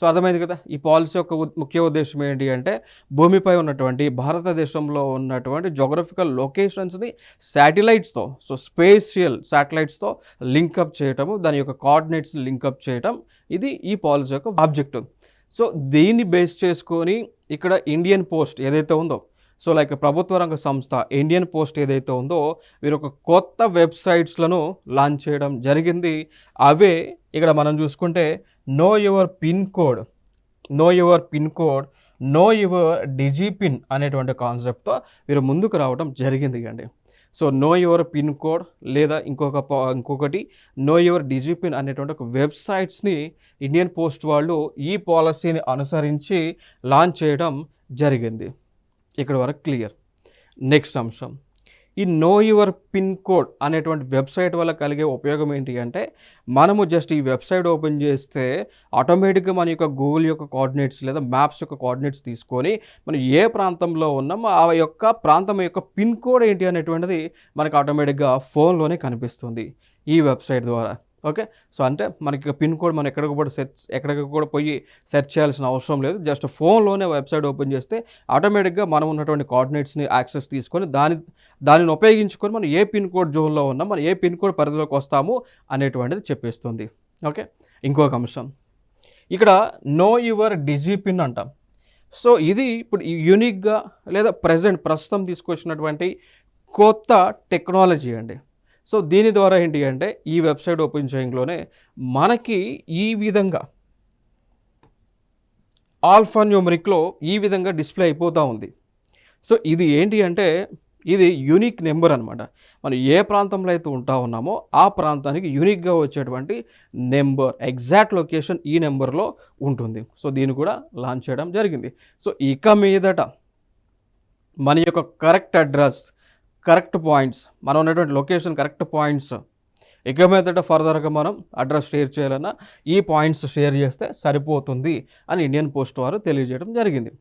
So అర్థమైంది కదా. ఈ పాలసీ యొక్క ముఖ్య ఉద్దేశం ఏంటి అంటే భూమిపై ఉన్నటువంటి భారతదేశంలో ఉన్నటువంటి జోగ్రఫికల్ లొకేషన్స్ని శాటిలైట్స్తో, సో స్పేషియల్ శాటిలైట్స్తో లింకప్ చేయటము, దాని యొక్క కోఆర్డినేట్స్ని లింకప్ చేయటం, ఇది ఈ పాలసీ యొక్క ఆబ్జెక్టివ్. సో దీన్ని బేస్ చేసుకొని ఇక్కడ ఇండియన్ పోస్ట్ ఏదైతే ఉందో, సో లైక్ ప్రభుత్వ రంగ సంస్థ ఇండియన్ పోస్ట్ ఏదైతే ఉందో వీరు ఒక కొత్త వెబ్సైట్స్లను లాంచ్ చేయడం జరిగింది. అవే ఇక్కడ మనం చూసుకుంటే know your pin code, know your pin code, know your DIGIPIN అనేటువంటి కాన్సెప్ట్తో వీరు ముందుకు రావడం జరిగింది అండి. So know your pin code లేదా ఇంకొకటి నో యువర్ డిజిపిన్ అనేటువంటి ఒక వెబ్సైట్స్ని ఇండియన్ పోస్ట్ వాళ్ళు ఈ పాలసీని అనుసరించి లాంచ్ చేయడం జరిగింది. ఇక్కడ వరకు క్లియర్. నెక్స్ట్ అంశం, ఈ నో యువర్ పిన్ కోడ్ అనేటువంటి వెబ్సైట్ వల్ల కలిగే ఉపయోగం ఏంటి అంటే మనము జస్ట్ ఈ వెబ్సైట్ ఓపెన్ చేస్తే ఆటోమేటిక్గా మన యొక్క గూగుల్ యొక్క కోఆర్డినేట్స్ లేదా మ్యాప్స్ యొక్క కోఆర్డినేట్స్ తీసుకొని మనం ఏ ప్రాంతంలో ఉన్నామో ఆ యొక్క ప్రాంతం యొక్క పిన్ కోడ్ ఏంటి అనేటువంటిది మనకు ఆటోమేటిక్గా ఫోన్లోనే కనిపిస్తుంది ఈ వెబ్సైట్ ద్వారా. ఓకే, సో అంటే మనకి పిన్ కోడ్ మనం ఎక్కడికి కూడా పోయి సెర్చ్ చేయాల్సిన అవసరం లేదు. జస్ట్ ఫోన్లోనే వెబ్సైట్ ఓపెన్ చేస్తే ఆటోమేటిక్గా మనం ఉన్నటువంటి కోఆర్డినేట్స్ని యాక్సెస్ తీసుకొని దానిని ఉపయోగించుకొని మనం ఏ పిన్ కోడ్ జోన్లో ఉన్నాం, మనం ఏ పిన్ కోడ్ పరిధిలోకి వస్తాము అనేటువంటిది చెప్పేస్తుంది. ఓకే, ఇంకొక అంశం ఇక్కడ నో యువర్ డిజిపిన్ అంటాం. సో ఇది ఇప్పుడు యూనిక్గా లేదా ప్రస్తుతం తీసుకొచ్చినటువంటి కొత్త టెక్నాలజీ అండి. సో దీని ద్వారా ఏంటి అంటే ఈ వెబ్సైట్ ఓపెన్ చేయడంలోనే మనకి ఈ విధంగా ఆల్ఫాన్యూమరిక్లో ఈ విధంగా డిస్ప్లే అయిపోతూ ఉంది. సో ఇది ఏంటి అంటే ఇది యూనిక్ నెంబర్ అనమాట. మనం ఏ ప్రాంతంలో అయితే ఉంటా ఉన్నామో ఆ ప్రాంతానికి యూనిక్గా వచ్చేటువంటి నెంబర్, ఎగ్జాక్ట్ లొకేషన్ ఈ నెంబర్లో ఉంటుంది. సో దీన్ని కూడా లాంచ్ చేయడం జరిగింది. సో ఇక మీదట మన యొక్క కరెక్ట్ అడ్రస్, కరెక్ట్ పాయింట్స్, మనం ఉన్నటువంటి లొకేషన్ కరెక్ట్ పాయింట్స్, ఇక మీదట ఫర్దర్గా మనం అడ్రస్ షేర్ చేయాలన్నా ఈ పాయింట్స్ షేర్ చేస్తే సరిపోతుంది అని ఇండియన్ పోస్ట్ వారు తెలియజేయడం జరిగింది.